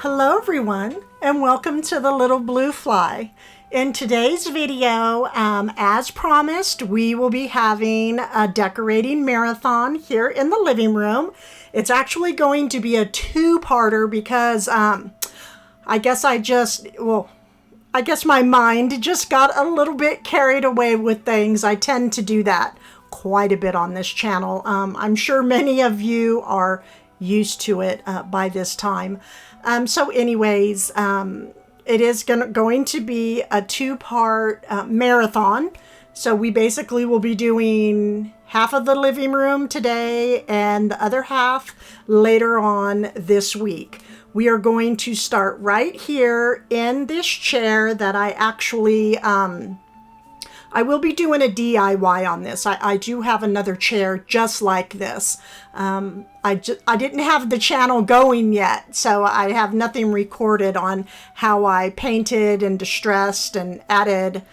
Hello everyone, and welcome to the Little Blue Fly. In today's video, as promised, we will be having a decorating marathon here in the living room. It's actually going to be a two-parter because I guess my mind just got a little bit carried away with things. I tend to do that quite a bit on this channel. I'm sure many of you are used to it by this time. So anyways, it is going to be a two-part marathon. So we basically will be doing half of the living room today and the other half later on this week. We are going to start right here in this chair that I actually, I will be doing a DIY on this. I do have another chair just like this. I didn't have the channel going yet, so I have nothing recorded on how I painted and distressed and added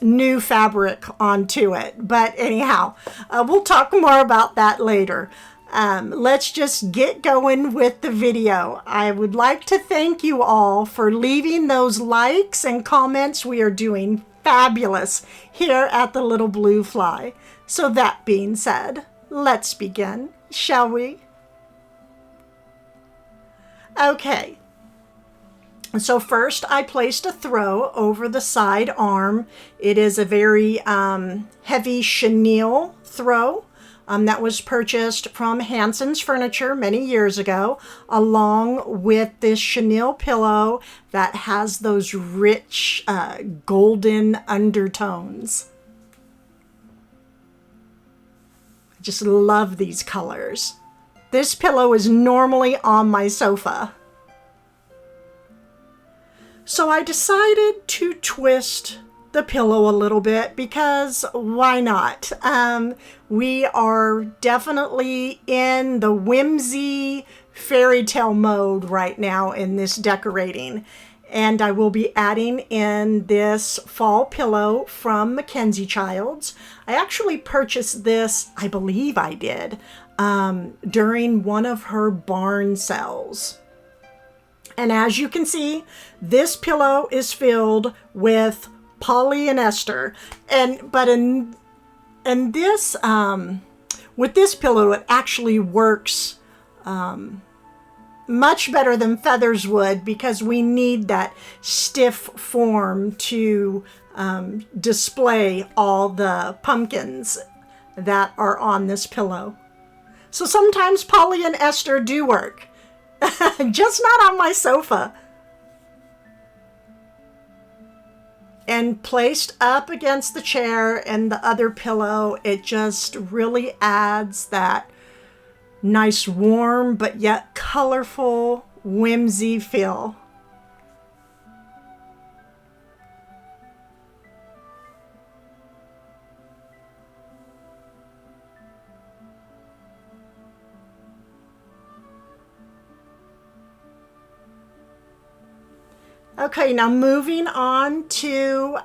new fabric onto it. But anyhow, we'll talk more about that later. Let's just get going with the video. I would like to thank you all for leaving those likes and comments. We are doing fabulous here at the Little Blue Fly. So that being said, let's begin, shall we? Okay. So first I placed a throw over the side arm. It is a very heavy chenille throw. That was purchased from Hanson's Furniture many years ago, along with this chenille pillow that has those rich golden undertones. I just love these colors. This pillow is normally on my sofa. So I decided to twist the pillow a little bit because why not? We are definitely in the whimsy fairy tale mode right now in this decorating. And I will be adding in this fall pillow from Mackenzie Childs. I actually purchased this, I believe I did, during one of her barn sales. And as you can see, this pillow is filled with polyester, and this with this pillow it actually works much better than feathers would, because we need that stiff form to display all the pumpkins that are on this pillow. So sometimes polyester do work, just not on my sofa. And placed up against the chair and the other pillow, it just really adds that nice warm but yet colorful whimsy feel. Okay, now moving on to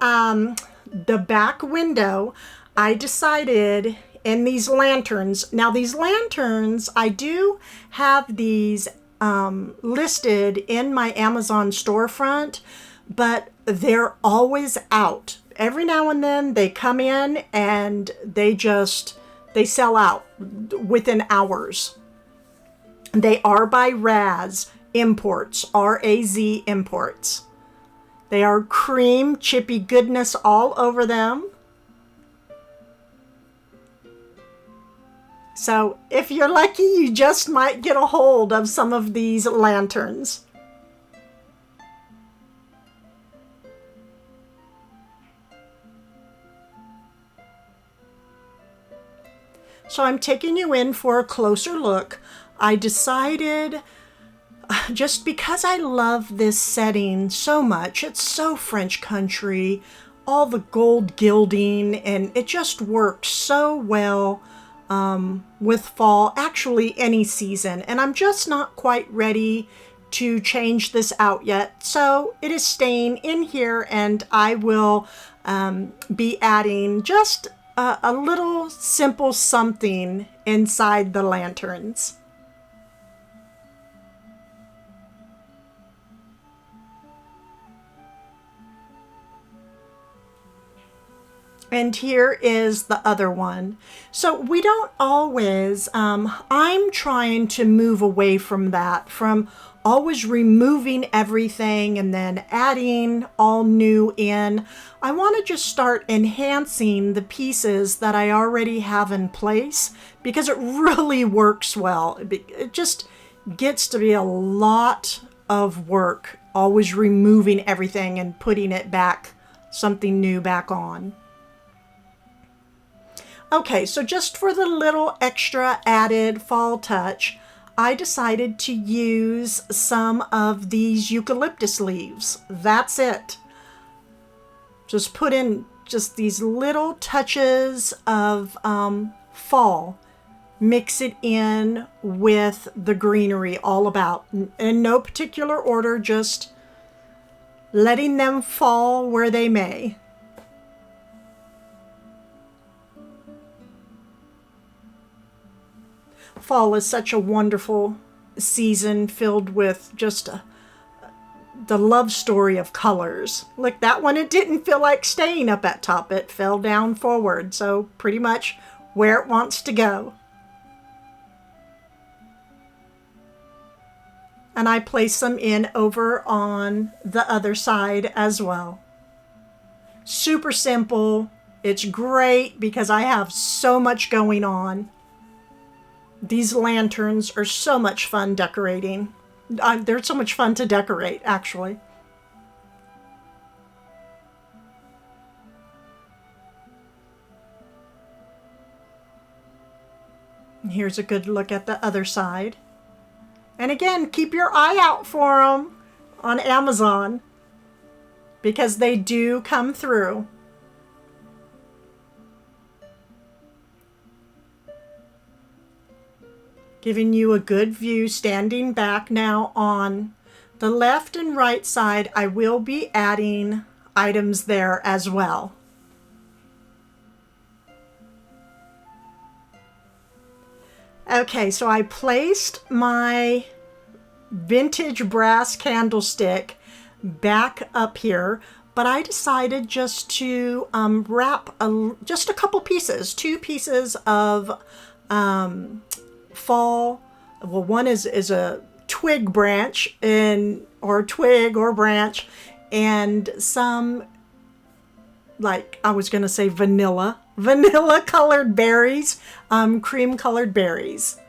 the back window, I decided in these lanterns. Now these lanterns, I do have these listed in my Amazon storefront, but they're always out. Every now and then they come in and they sell out within hours. They are by Raz Imports, R-A-Z Imports. They are cream, chippy goodness all over them. So if you're lucky, you just might get a hold of some of these lanterns. So I'm taking you in for a closer look. I decided, just because I love this setting so much, it's so French country, all the gold gilding, and it just works so well with fall, actually any season. And I'm just not quite ready to change this out yet. So it is staying in here, and I will be adding just a little simple something inside the lanterns. And here is the other one. So we don't always, I'm trying to move away from that, from always removing everything and then adding all new in. I want to just start enhancing the pieces that I already have in place because it really works well. It just gets to be a lot of work, always removing everything and putting it back, something new back on. Okay, so just for the little extra added fall touch, I decided to use some of these eucalyptus leaves. That's it. Just put in just these little touches of fall. Mix it in with the greenery all about. In no particular order, just letting them fall where they may. Fall is such a wonderful season filled with just the love story of colors. Look, that one, it didn't feel like staying up at top. It fell down forward, so pretty much where it wants to go. And I place some in over on the other side as well. Super simple. It's great because I have so much going on. These lanterns are so much fun decorating. They're so much fun to decorate, actually. And here's a good look at the other side. And again, keep your eye out for them on Amazon because they do come through. Giving you a good view standing back now on the left and right side. I will be adding items there as well. Okay, so I placed my vintage brass candlestick back up here, but I decided just to wrap just a couple pieces, 2 pieces of fall. Well, one is a twig branch or twig or branch, and some, like I was gonna say vanilla colored berries, cream colored berries.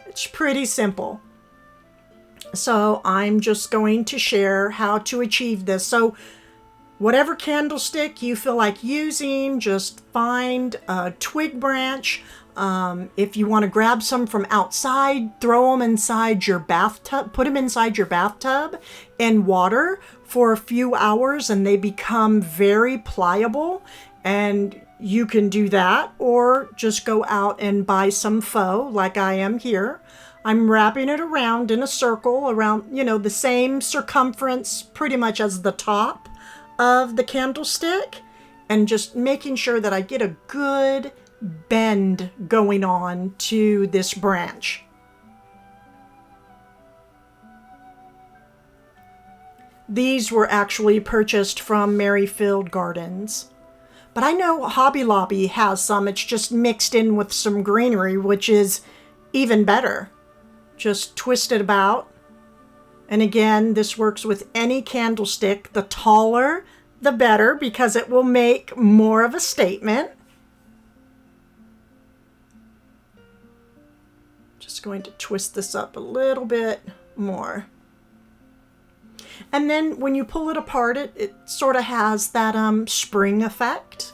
It's pretty simple. So I'm just going to share how to achieve this. So whatever candlestick you feel like using, just find a twig branch. If you want to grab some from outside, throw them inside your bathtub, put them inside your bathtub in water for a few hours and they become very pliable. And you can do that, or just go out and buy some faux like I am here. I'm wrapping it around in a circle around, the same circumference pretty much as the top of the candlestick, and just making sure that I get a good bend going on to this branch. These were actually purchased from Merrifield Gardens. But I know Hobby Lobby has some. It's just mixed in with some greenery, which is even better. Just twist it about. And again, this works with any candlestick. The taller, the better, because it will make more of a statement. Just going to twist this up a little bit more. And then when you pull it apart, it sort of has that spring effect.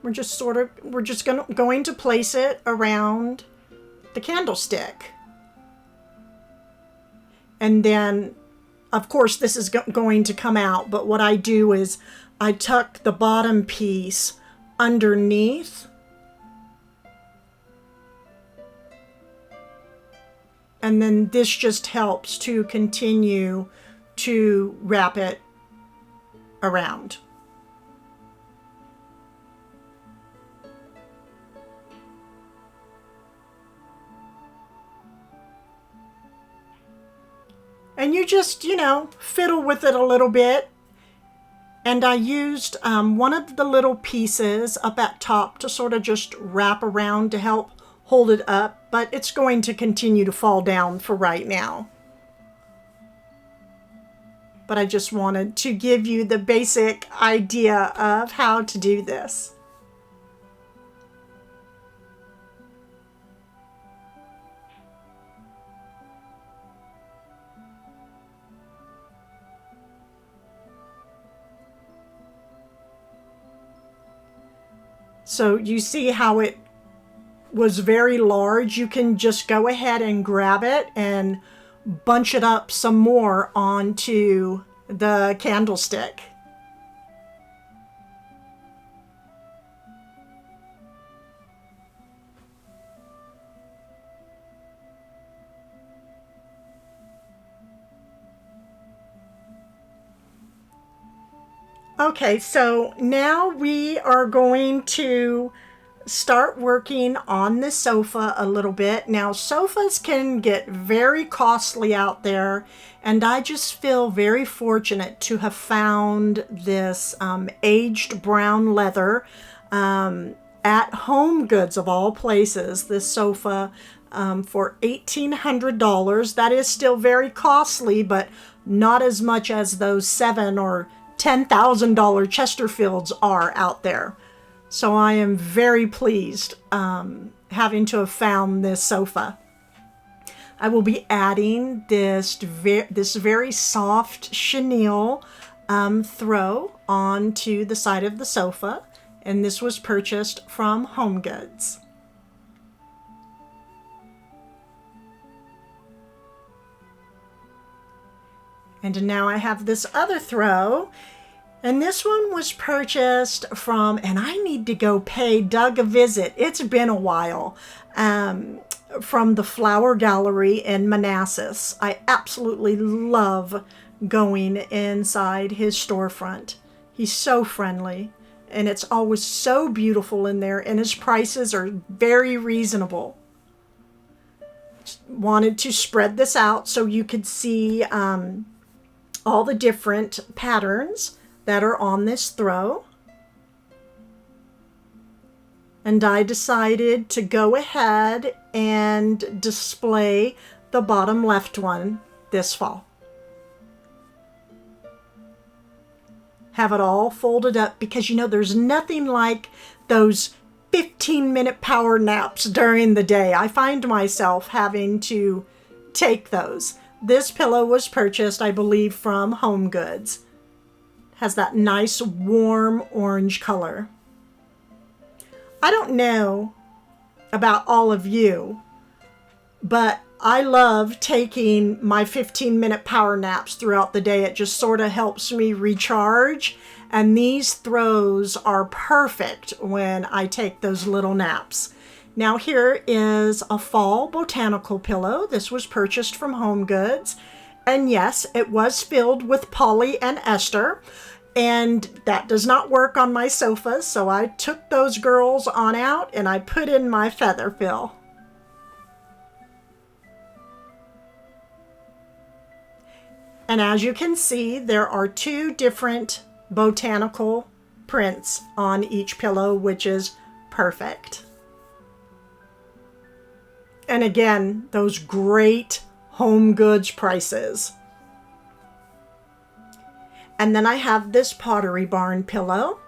We're just going to place it around the candlestick. And then, of course, this is going to come out, but what I do is I tuck the bottom piece underneath. And then this just helps to continue to wrap it around. And you just, you know, fiddle with it a little bit. And I used one of the little pieces up at top to sort of just wrap around to help hold it up, but it's going to continue to fall down for right now. But I just wanted to give you the basic idea of how to do this. So you see how it was very large. You can just go ahead and grab it and bunch it up some more onto the candlestick. Okay, so now we are going to start working on the sofa a little bit. Now, sofas can get very costly out there, and I just feel very fortunate to have found this aged brown leather at Home Goods of all places. This sofa for $1,800. That is still very costly, but not as much as those $7,000 or $10,000 Chesterfields are out there. So I am very pleased having to have found this sofa. I will be adding this very soft chenille throw onto the side of the sofa, and this was purchased from Home Goods. And now I have this other throw, and this one was purchased from, and I need to go pay Doug a visit. It's been a while. From the Flower Gallery in Manassas. I absolutely love going inside his storefront. He's so friendly, and it's always so beautiful in there, and his prices are very reasonable. Wanted to spread this out so you could see all the different patterns that are on this throw. And I decided to go ahead and display the bottom left one this fall. Have it all folded up because, you know, there's nothing like those 15-minute power naps during the day. I find myself having to take those. This pillow was purchased, I believe, from Home Goods. Has that nice warm orange color. I don't know about all of you, but I love taking my 15-minute power naps throughout the day. It just sort of helps me recharge, and these throws are perfect when I take those little naps. Now here is a fall botanical pillow. This was purchased from Home Goods, and yes, it was filled with poly and ester. And that does not work on my sofa, so I took those girls on out and I put in my feather fill. And as you can see, there are two different botanical prints on each pillow, which is perfect. And again, those great Home Goods prices. And then I have this Pottery Barn pillow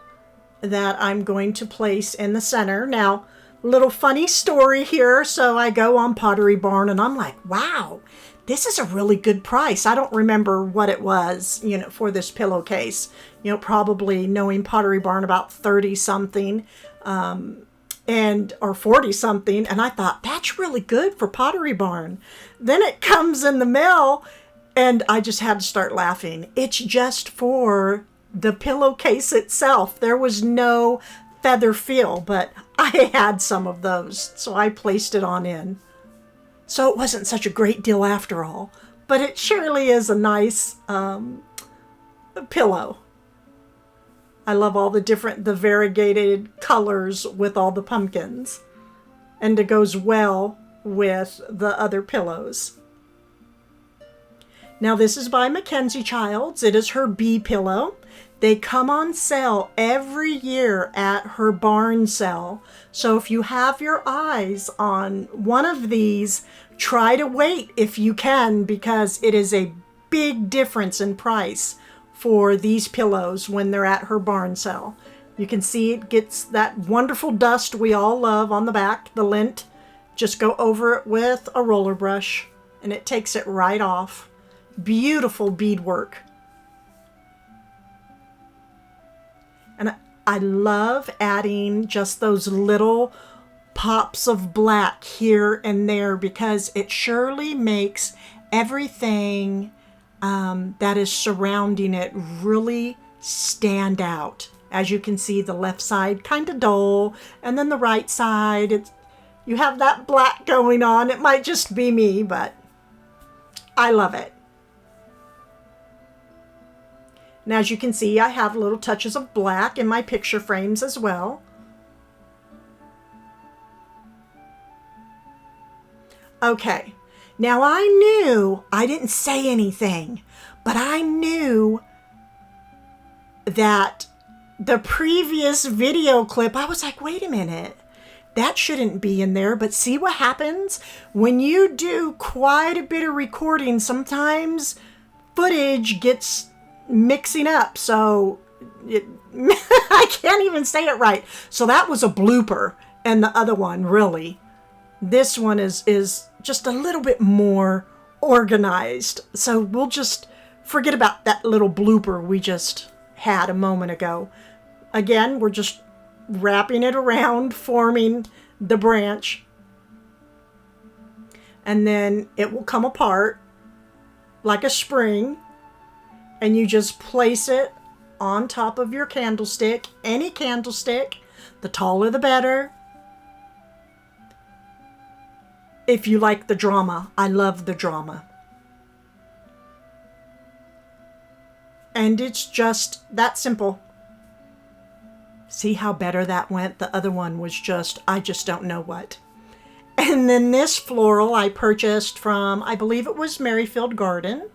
that I'm going to place in the center. Now, little funny story here. So I go on Pottery Barn and I'm like, wow, this is a really good price. I don't remember what it was, you know, for this pillowcase. You know, probably knowing Pottery Barn about 30 something or 40 something. And I thought, that's really good for Pottery Barn. Then it comes in the mail. And I just had to start laughing. It's just for the pillowcase itself. There was no feather fill, but I had some of those, so I placed it on in. So it wasn't such a great deal after all, but it surely is a nice pillow. I love all the variegated colors with all the pumpkins, and it goes well with the other pillows. Now this is by Mackenzie Childs. It is her bee pillow. They come on sale every year at her barn sale. So if you have your eyes on one of these, try to wait if you can, because it is a big difference in price for these pillows when they're at her barn sale. You can see it gets that wonderful dust we all love on the back, the lint. Just go over it with a roller brush and it takes it right off. Beautiful beadwork. And I love adding just those little pops of black here and there, because it surely makes everything that is surrounding it really stand out. As you can see, the left side kind of dull, and then the right side, you have that black going on. It might just be me, but I love it. And as you can see, I have little touches of black in my picture frames as well. Okay, now I didn't say anything, but I knew that the previous video clip, I was like, wait a minute, that shouldn't be in there. But see what happens when you do quite a bit of recording. Sometimes footage gets mixing up, so I can't even say it right. So that was a blooper, and the other one, really, this one is just a little bit more organized. So we'll just forget about that little blooper we just had a moment ago. Again, we're just wrapping it around, forming the branch, and then it will come apart like a spring, and you just place it on top of your candlestick, any candlestick, the taller the better. If you like the drama, I love the drama. And it's just that simple. See how better that went? The other one was just, I just don't know what. And then this floral I purchased from, I believe it was Merrifield Garden.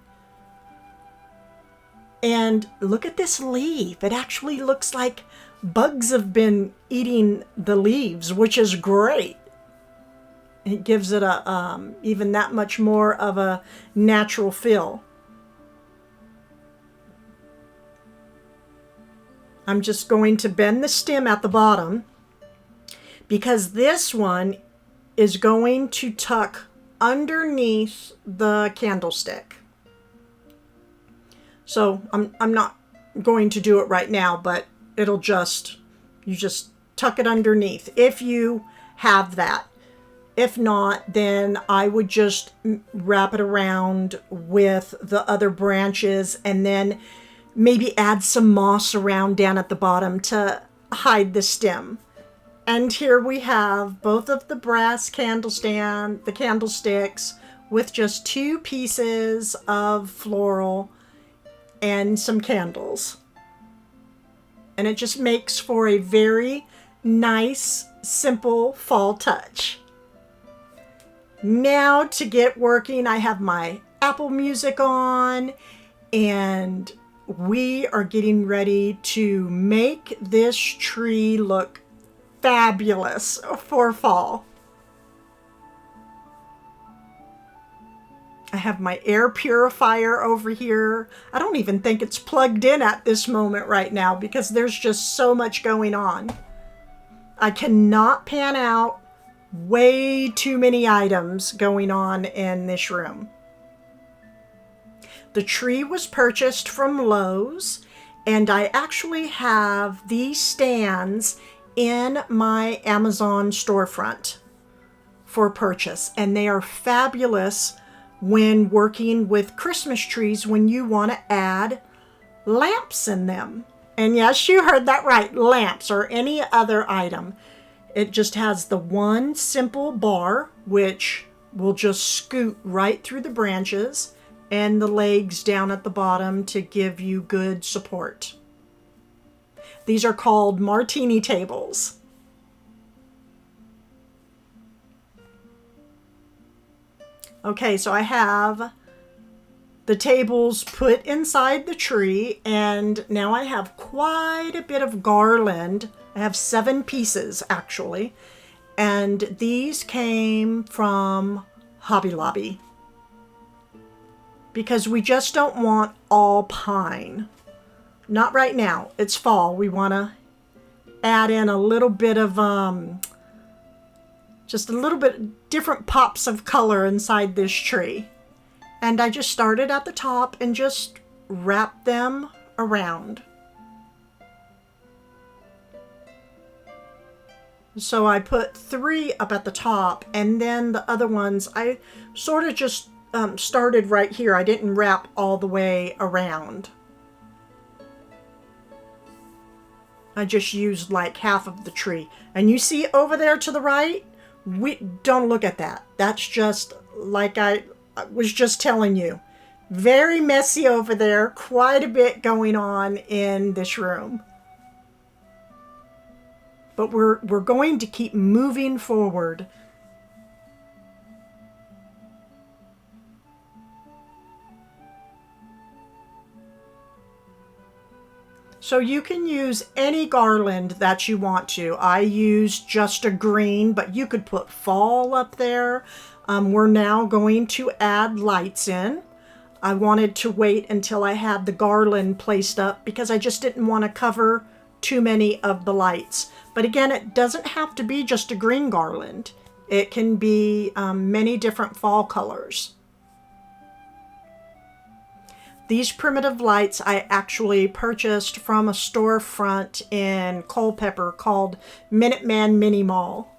And look at this leaf. It actually looks like bugs have been eating the leaves, which is great. It gives it a even that much more of a natural feel. I'm just going to bend the stem at the bottom, because this one is going to tuck underneath the candlestick. So I'm not going to do it right now, but you just tuck it underneath if you have that. If not, then I would just wrap it around with the other branches, and then maybe add some moss around down at the bottom to hide the stem. And here we have both of the brass the candlesticks with just 2 pieces of floral and some candles. And it just makes for a very nice, simple fall touch. Now to get working, I have my Apple Music on, and we are getting ready to make this tree look fabulous for fall. I have my air purifier over here. I don't even think it's plugged in at this moment right now, because there's just so much going on. I cannot pan out way too many items going on in this room. The tree was purchased from Lowe's, and I actually have these stands in my Amazon storefront for purchase, and they are fabulous when working with Christmas trees when you want to add lamps in them. And yes, you heard that right, lamps or any other item. It just has the one simple bar, which will just scoot right through the branches, and the legs down at the bottom to give you good support. These are called martini tables. Okay, so I have the tables put inside the tree, and now I have quite a bit of garland. I have 7 pieces actually, and these came from Hobby Lobby because we just don't want all pine. Not right now. It's fall. We want to add in a little bit of just a little bit different pops of color inside this tree. And I just started at the top and just wrapped them around. So I put 3 up at the top, and then the other ones, I sort of just started right here. I didn't wrap all the way around. I just used like half of the tree. And you see over there to the right, we don't look at that. That's just like I was just telling you, very messy over there, quite a bit going on in this room. But we're going to keep moving forward. So you can use any garland that you want to. I used just a green, but you could put fall up there. We're now going to add lights in. I wanted to wait until I had the garland placed up because I just didn't want to cover too many of the lights. But again, it doesn't have to be just a green garland. It can be many different fall colors. These primitive lights I actually purchased from a storefront in Culpeper called Minuteman Mini Mall.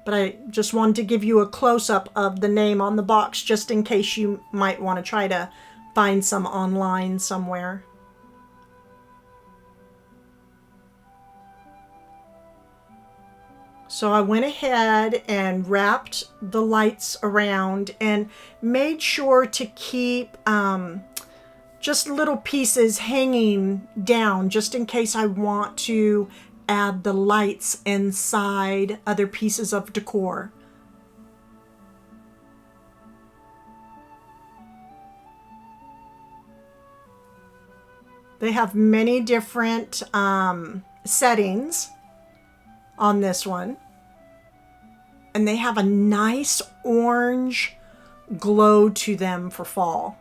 But I just wanted to give you a close-up of the name on the box just in case you might want to try to find some online somewhere. So I went ahead and wrapped the lights around and made sure to keep just little pieces hanging down just in case I want to add the lights inside other pieces of decor. They have many different settings on this one, and they have a nice orange glow to them for fall.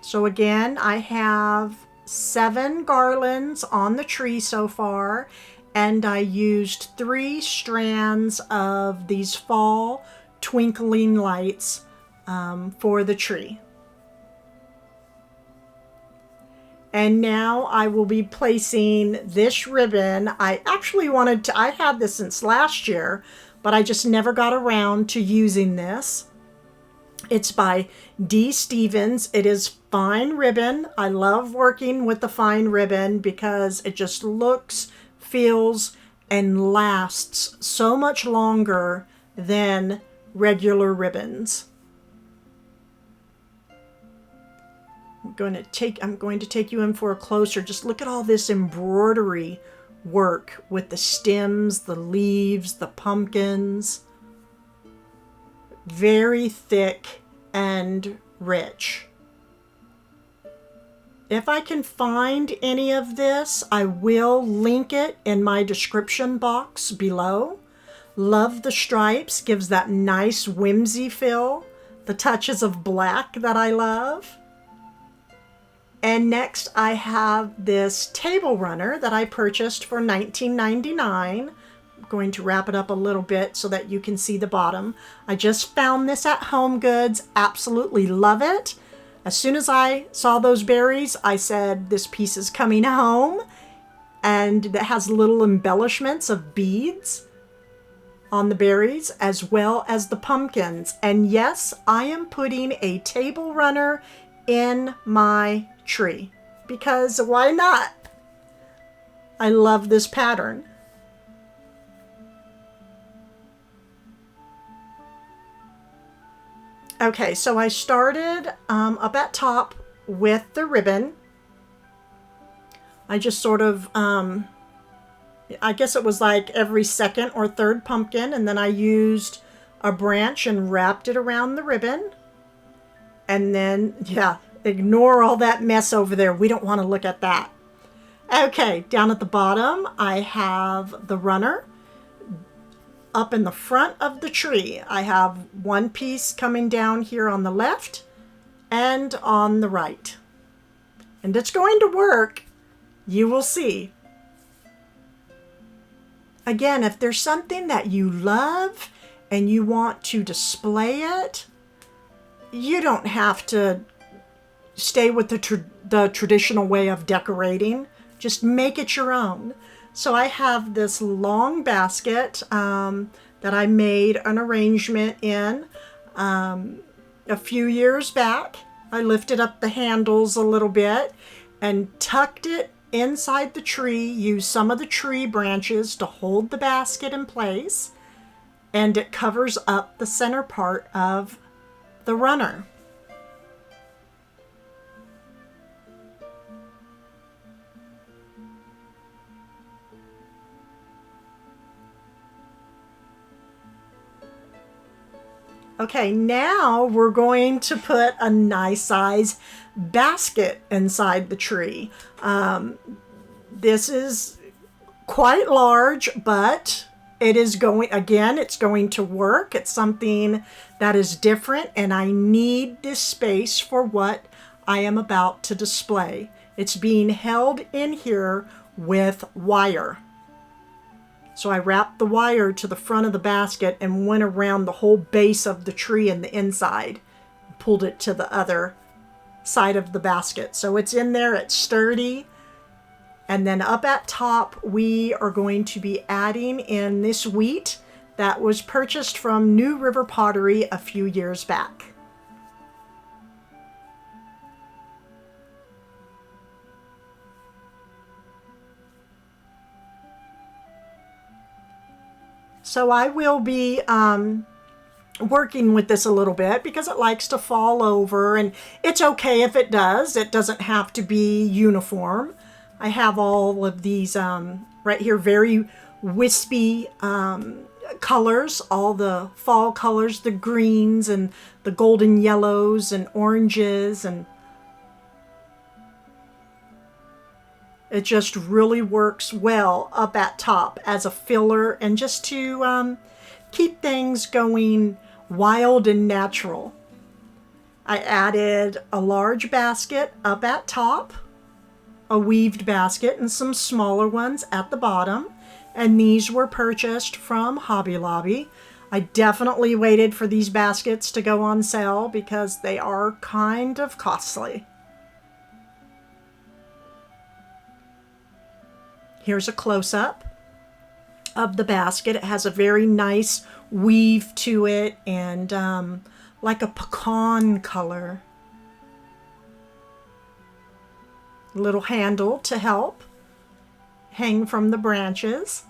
So again, I have 7 garlands on the tree so far, and I used 3 strands of these fall twinkling lights for the tree. And now I will be placing this ribbon. I actually I had this since last year, but I just never got around to using this. It's by D. Stevens. It is fine ribbon. I love working with the fine ribbon because it just looks, feels, and lasts so much longer than regular ribbons. I'm going to take you in for a closer. Just look at all this embroidery work with the stems, the leaves, the pumpkins. Very thick and rich. If I can find any of this, I will link it in my description box below. Love the stripes, gives that nice whimsy feel. The touches of black that I love. And next I have this table runner that I purchased for $19.99. I'm going to wrap it up a little bit so that you can see the bottom. I just found this at Home Goods. Absolutely love it. As soon as I saw those berries, I said this piece is coming home. And it has little embellishments of beads on the berries as well as the pumpkins. And yes, I am putting a table runner in my tree because why not? I love this pattern. Okay, so I started up at top with the ribbon. I just sort of I guess it was like every second or third pumpkin, and then I used a branch and wrapped it around the ribbon. And then, yeah, ignore all that mess over there. We don't want to look at that. Okay, down at the bottom, I have the runner. Up in the front of the tree, I have one piece coming down here on the left and on the right. And it's going to work. You will see. Again, if there's something that you love and you want to display it, you don't have to stay with the traditional way of decorating. Just make it your own. So I have this long basket that I made an arrangement in a few years back. I lifted up the handles a little bit and tucked it inside the tree, used some of the tree branches to hold the basket in place, and it covers up the center part of the runner. Okay, now we're going to put a nice size basket inside the tree. This is quite large, but it is going, again, it's going to work. It's something that is different, and I need this space for what I am about to display. It's being held in here with wire. So I wrapped the wire to the front of the basket and went around the whole base of the tree and the inside, pulled it to the other side of the basket. So it's in there, it's sturdy. And then up at top, we are going to be adding in this wheat that was purchased from New River Pottery a few years back. So I will be working with this a little bit because it likes to fall over, and it's okay if it does. It doesn't have to be uniform. I have all of these right here, very wispy colors, all the fall colors, the greens and the golden yellows and oranges, and it just really works well up at top as a filler and just to keep things going wild and natural. I added a large basket up at top, a weaved basket, and some smaller ones at the bottom. And these were purchased from Hobby Lobby. I definitely waited for these baskets to go on sale because they are kind of costly. Here's a close-up of the basket. It has a very nice weave to it and like a pecan color. Little handle to help hang from the branches.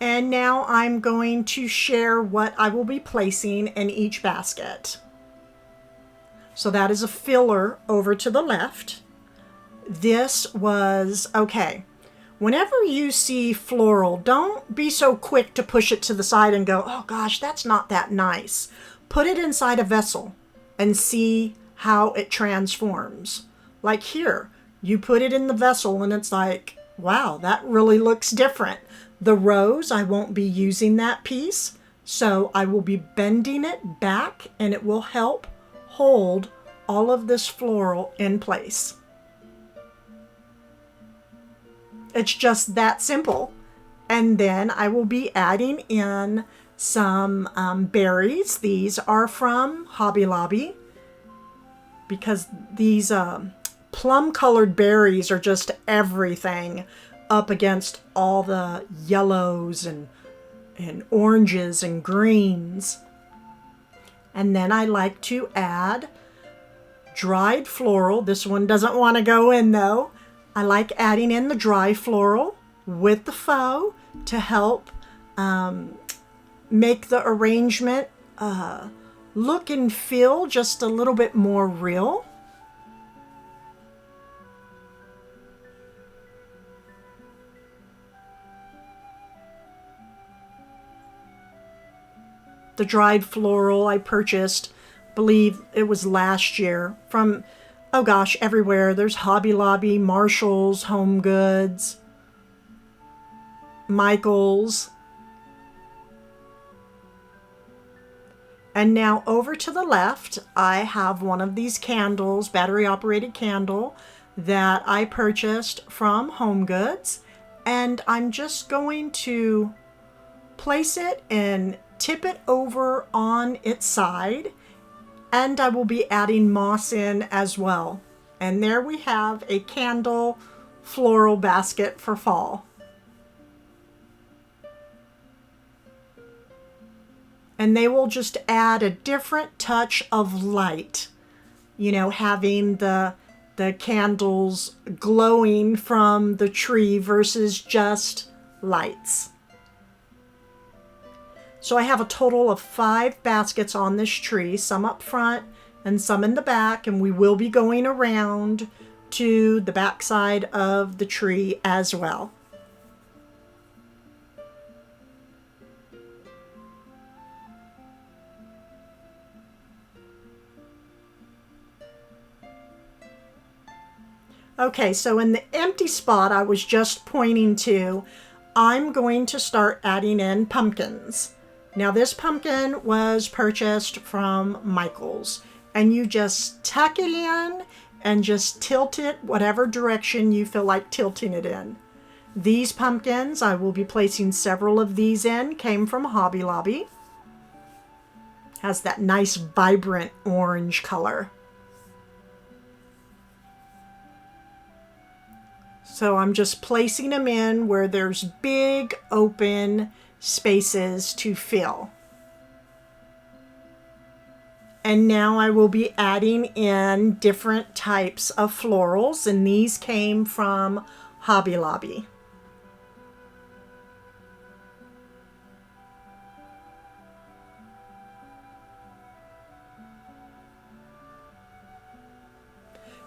And now I'm going to share what I will be placing in each basket. So that is a filler over to the left. This was, okay, whenever you see floral, don't be so quick to push it to the side and go, oh gosh, that's not that nice. Put it inside a vessel and see how it transforms. Like here, you put it in the vessel and it's like, wow, that really looks different. The rose, I won't be using that piece, so I will be bending it back and it will help hold all of this floral in place. It's just that simple. And then I will be adding in some berries. These are from Hobby Lobby because these plum colored berries are just everything up against all the yellows and oranges and greens. And then I like to add dried floral. This one doesn't want to go in though. I like adding in the dry floral with the faux to help make the arrangement look and feel just a little bit more real. the dried floral I purchased, believe it was last year, from, oh gosh, everywhere. There's Hobby Lobby, Marshall's, Home Goods, Michael's. And now over to the left, I have one of these candles, battery operated candle, that I purchased from Home Goods. And I'm just going to place it and tip it over on its side. And I will be adding moss in as well. And there we have a candle floral basket for fall. And they will just add a different touch of light, you know, having the candles glowing from the tree versus just lights. So I have a total of 5 baskets on this tree, some up front and some in the back, and we will be going around to the back side of the tree as well. Okay, so in the empty spot I was just pointing to, I'm going to start adding in pumpkins. Now this pumpkin was purchased from Michael's, and you just tuck it in and just tilt it whatever direction you feel like tilting it in. These pumpkins, I will be placing several of these in, came from Hobby Lobby. Has that nice vibrant orange color. So I'm just placing them in where there's big open spaces to fill. And now I will be adding in different types of florals, and these came from Hobby Lobby.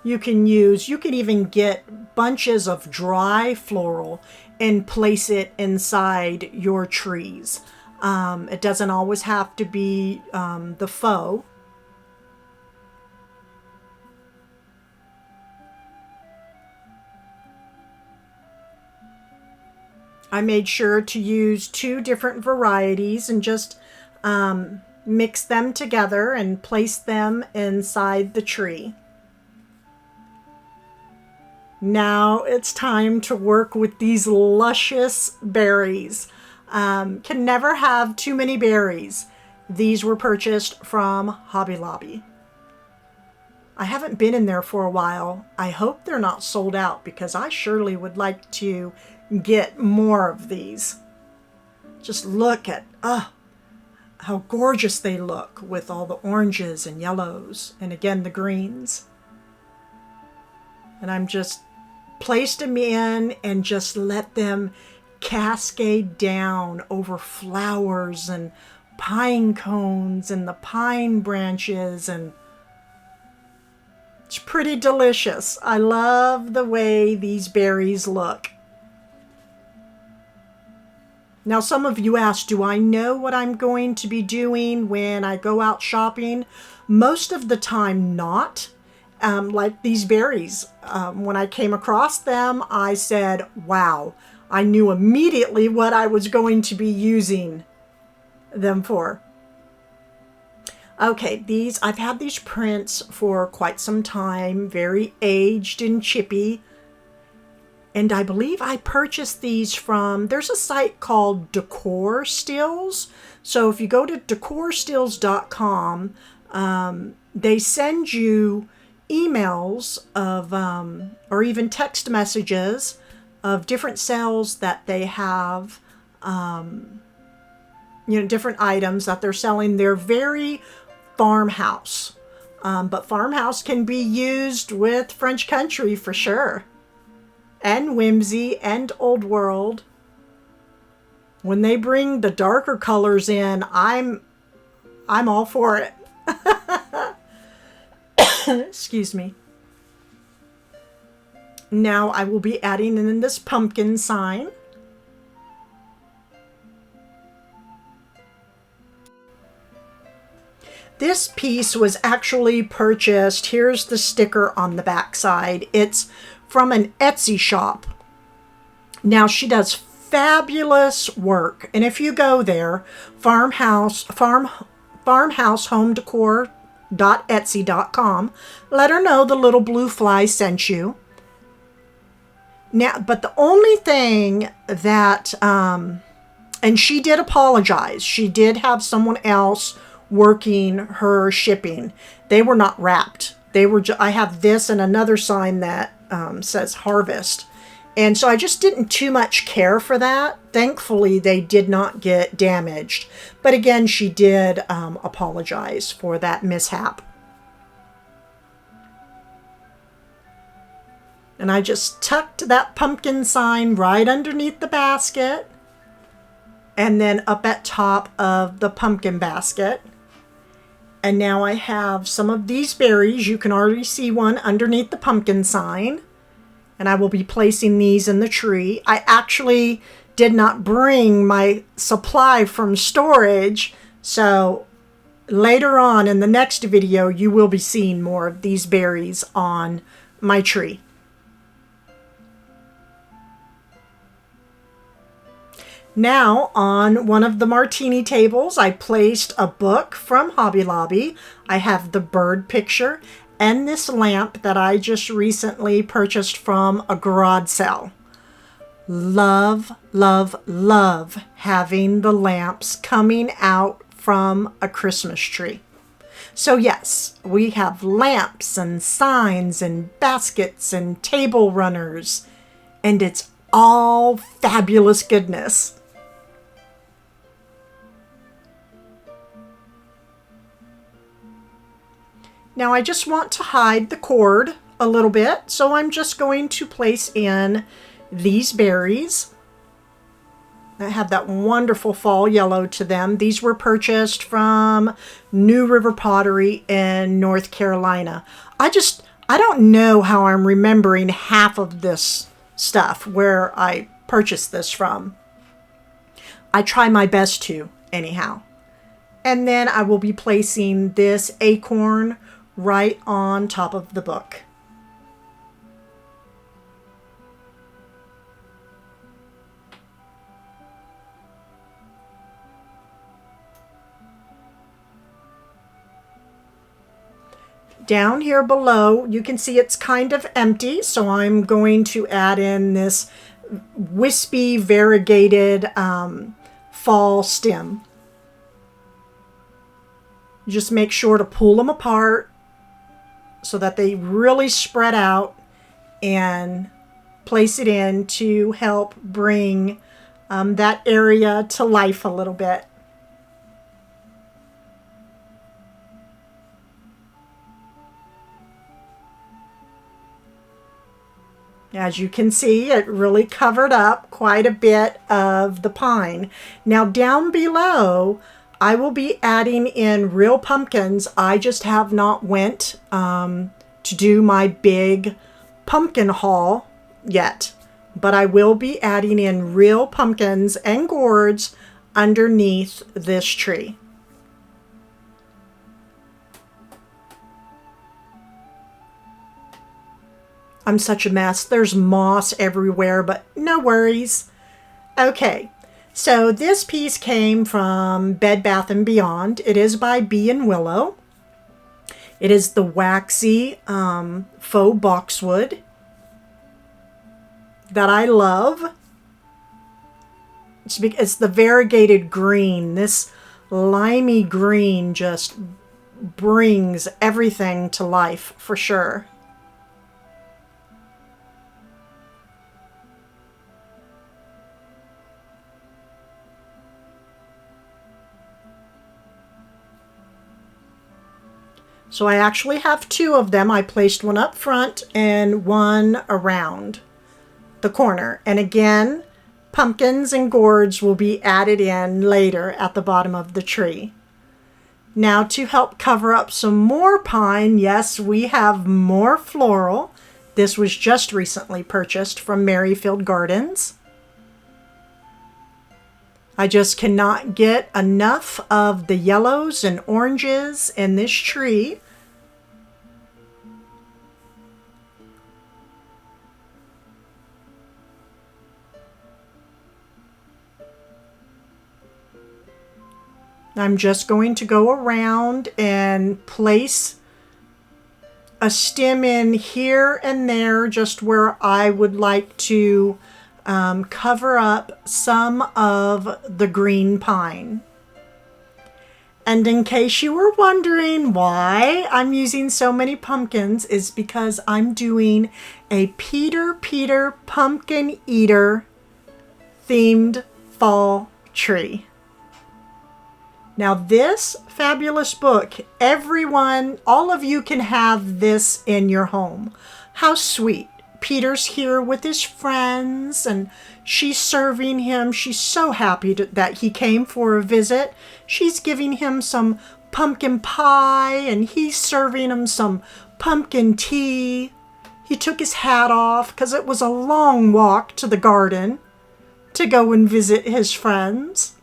You can even get bunches of dry floral and place it inside your trees. It doesn't always have to be the faux. I made sure to use 2 different varieties and just mix them together and place them inside the tree. Now it's time to work with these luscious berries. Can never have too many berries. These were purchased from Hobby Lobby. I haven't been in there for a while. I hope they're not sold out because I surely would like to get more of these. Just look at how gorgeous they look with all the oranges and yellows and again the greens. And I'm just placed them in and just let them cascade down over flowers and pine cones and the pine branches, and it's pretty delicious. I love the way these berries look. Now some of you asked, do I know what I'm going to be doing when I go out shopping? Most of the time not. Like these berries, when I came across them, I said, wow, I knew immediately what I was going to be using them for. Okay, I've had these prints for quite some time, very aged and chippy. And I believe I purchased these from, there's a site called Decor Stills. So if you go to decorstills.com, they send you emails of or even text messages of different sales that they have, different items that they're selling. They're very farmhouse, but farmhouse can be used with French country for sure, and whimsy and old world. When they bring the darker colors in, I'm all for it. Excuse me. Now I will be adding in this pumpkin sign. This piece was actually purchased. Here's the sticker on the back side. It's from an Etsy shop. Now, she does fabulous work. And if you go there, farmhousehomedecor.etsy.com, let her know the little blue fly sent you. Now, but the only thing that, and she did apologize. She did have someone else working her shipping. They were not wrapped. They were. I have this and another sign that says harvest. And so I just didn't too much care for that. Thankfully, they did not get damaged. But again, she did apologize for that mishap. And I just tucked that pumpkin sign right underneath the basket. And then up at top of the pumpkin basket. And now I have some of these berries. You can already see one underneath the pumpkin sign. And I will be placing these in the tree. I actually did not bring my supply from storage. So later on in the next video, you will be seeing more of these berries on my tree. Now, on one of the martini tables, I placed a book from Hobby Lobby. I have the bird picture and this lamp that I just recently purchased from a garage sale. Love, love, love having the lamps coming out from a Christmas tree. So yes, we have lamps and signs and baskets and table runners, and it's all fabulous goodness. Now I just want to hide the cord a little bit, so I'm just going to place in these berries that have that wonderful fall yellow to them. These were purchased from New River Pottery in North Carolina. I don't know how I'm remembering half of this stuff where I purchased this from. I try my best to, anyhow. And then I will be placing this acorn right on top of the book. Down here below, you can see it's kind of empty, so I'm going to add in this wispy, variegated fall stem. Just make sure to pull them apart so that they really spread out, and place it in to help bring that area to life a little bit. As you can see, it really covered up quite a bit of the pine. Now down below, I will be adding in real pumpkins. I just have not went to do my big pumpkin haul yet. But I will be adding in real pumpkins and gourds underneath this tree. I'm such a mess. There's moss everywhere, but no worries. Okay. So this piece came from Bed Bath & Beyond. It is by Bee and Willow. It is the waxy faux boxwood that I love. It's the variegated green. This limey green just brings everything to life for sure. So I actually have two of them. I placed one up front and one around the corner. And again, pumpkins and gourds will be added in later at the bottom of the tree. Now to help cover up some more pine, yes, we have more floral. This was just recently purchased from Merrifield Gardens. I just cannot get enough of the yellows and oranges in this tree. I'm just going to go around and place a stem in here and there, just where I would like to cover up some of the green pine. And in case you were wondering why I'm using so many pumpkins, is because I'm doing a Peter Pumpkin Eater themed fall tree. Now this fabulous book, everyone, all of you can have this in your home. How sweet. Peter's here with his friends and she's serving him. She's so happy that he came for a visit. She's giving him some pumpkin pie and he's serving him some pumpkin tea. He took his hat off because it was a long walk to the garden to go and visit his friends.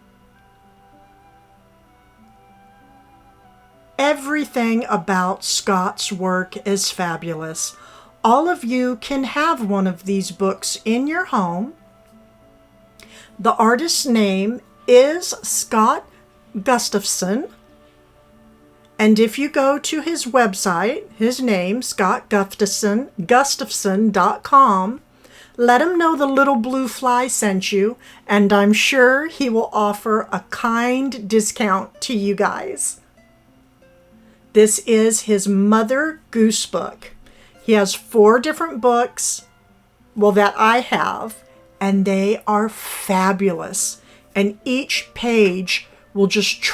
Everything about Scott's work is fabulous. All of you can have one of these books in your home. The artist's name is Scott Gustafson. And if you go to his website, his name, scottgustafson.com, let him know the little blue fly sent you, and I'm sure he will offer a kind discount to you guys. This is his Mother Goose book. He has 4 different books, well, that I have, and they are fabulous. And each page will just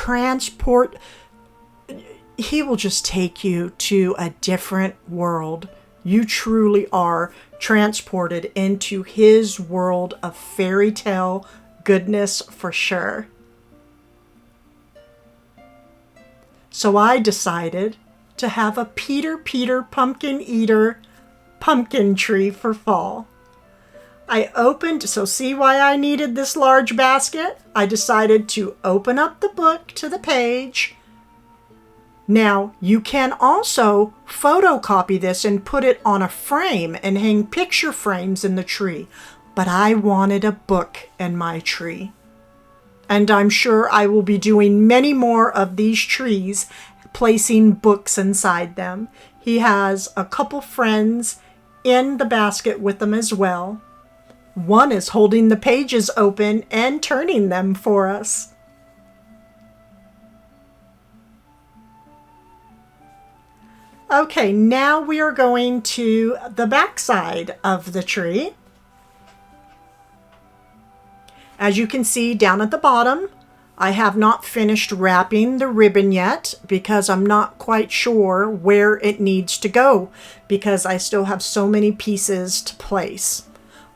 he will just take you to a different world. You truly are transported into his world of fairy tale goodness for sure. So I decided to have a Peter Pumpkin Eater pumpkin tree for fall. I opened, so see why I needed this large basket? I decided to open up the book to the page. Now, you can also photocopy this and put it on a frame and hang picture frames in the tree. But I wanted a book in my tree. And I'm sure I will be doing many more of these trees, placing books inside them. He has a couple friends in the basket with him as well. One is holding the pages open and turning them for us. Okay, now we are going to the back side of the tree. As you can see down at the bottom, I have not finished wrapping the ribbon yet because I'm not quite sure where it needs to go because I still have so many pieces to place.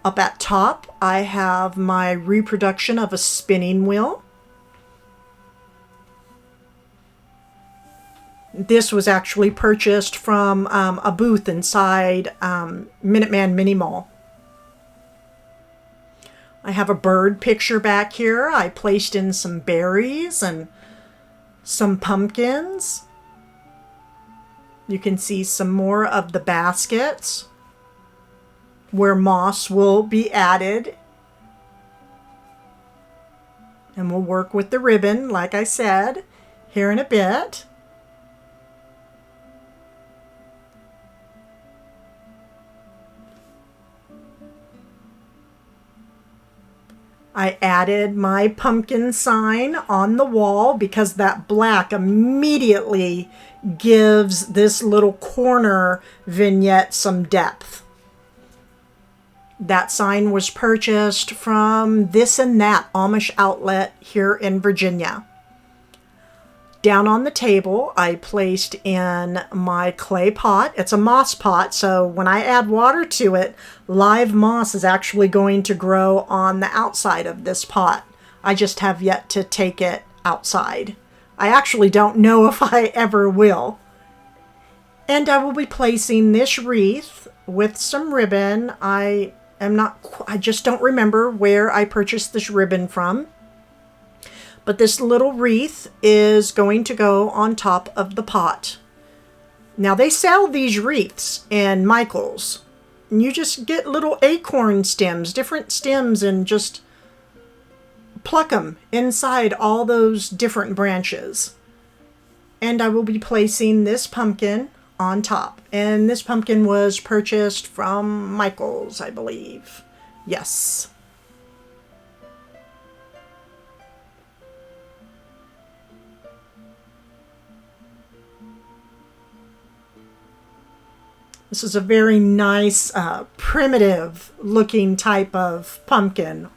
Up at top, I have my reproduction of a spinning wheel. This was actually purchased from a booth inside Minuteman Mini Mall. I have a bird picture back here. I placed in some berries and some pumpkins. You can see some more of the baskets where moss will be added. And we'll work with the ribbon, like I said, here in a bit. I added my pumpkin sign on the wall because that black immediately gives this little corner vignette some depth. That sign was purchased from This and That Amish outlet here in Virginia. Down on the table, I placed in my clay pot. It's a moss pot, so when I add water to it, live moss is actually going to grow on the outside of this pot. I just have yet to take it outside. I actually don't know if I ever will. And I will be placing this wreath with some ribbon. I just don't remember where I purchased this ribbon from. But this little wreath is going to go on top of the pot. Now they sell these wreaths in Michael's. And you just get little acorn stems, different stems, and just pluck them inside all those different branches. And I will be placing this pumpkin on top. And this pumpkin was purchased from Michael's, I believe. Yes. This is a very nice, primitive looking type of pumpkin.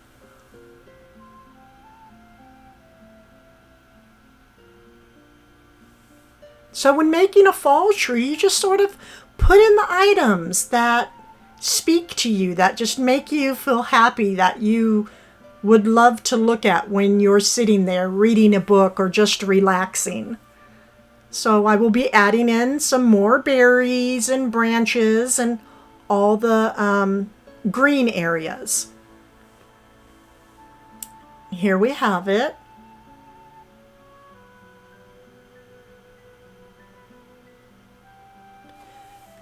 So when making a fall tree, you just sort of put in the items that speak to you, that just make you feel happy, that you would love to look at when you're sitting there reading a book or just relaxing. So I will be adding in some more berries and branches and all the green areas. Here we have it.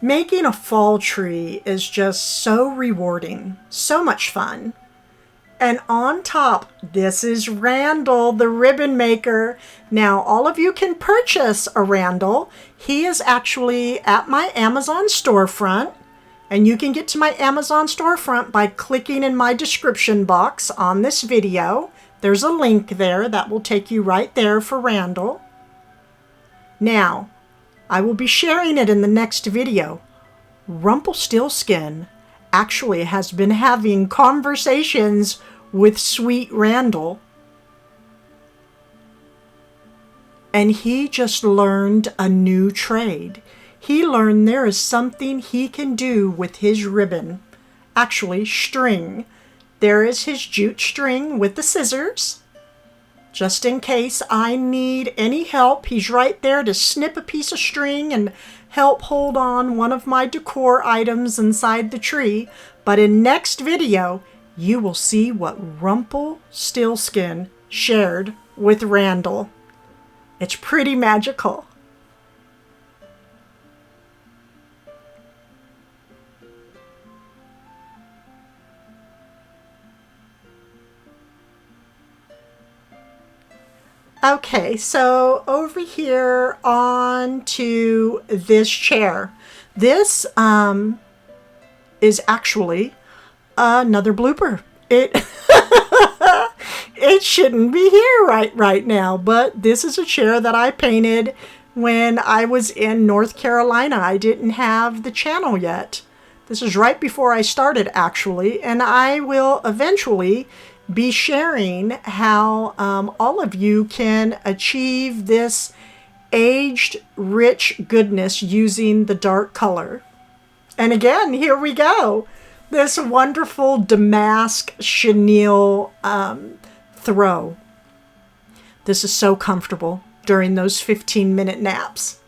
Making a fall tree is just so rewarding, so much fun. And on top, this is Randall, the ribbon maker. Now, all of you can purchase a Randall. He is actually at my Amazon storefront. And you can get to my Amazon storefront by clicking in my description box on this video. There's a link there that will take you right there for Randall. Now, I will be sharing it in the next video. Rumpelstiltskin actually has been having conversations with Sweet Randall. And he just learned a new trade. He learned there is something he can do with his ribbon. Actually, string. There is his jute string with the scissors. Just in case I need any help, he's right there to snip a piece of string and help hold on one of my decor items inside the tree. But in next video, you will see what Rumpelstiltskin shared with Randall. It's pretty magical. Okay, so over here on to this chair. This is actually another blooper. It shouldn't be here right now, but this is a chair that I painted when I was in North Carolina. I didn't have the channel yet. This is right before I started, actually, and I will eventually be sharing how all of you can achieve this aged rich goodness using the dark color. And again, here we go. This wonderful damask chenille throw. This is so comfortable during those 15-minute naps.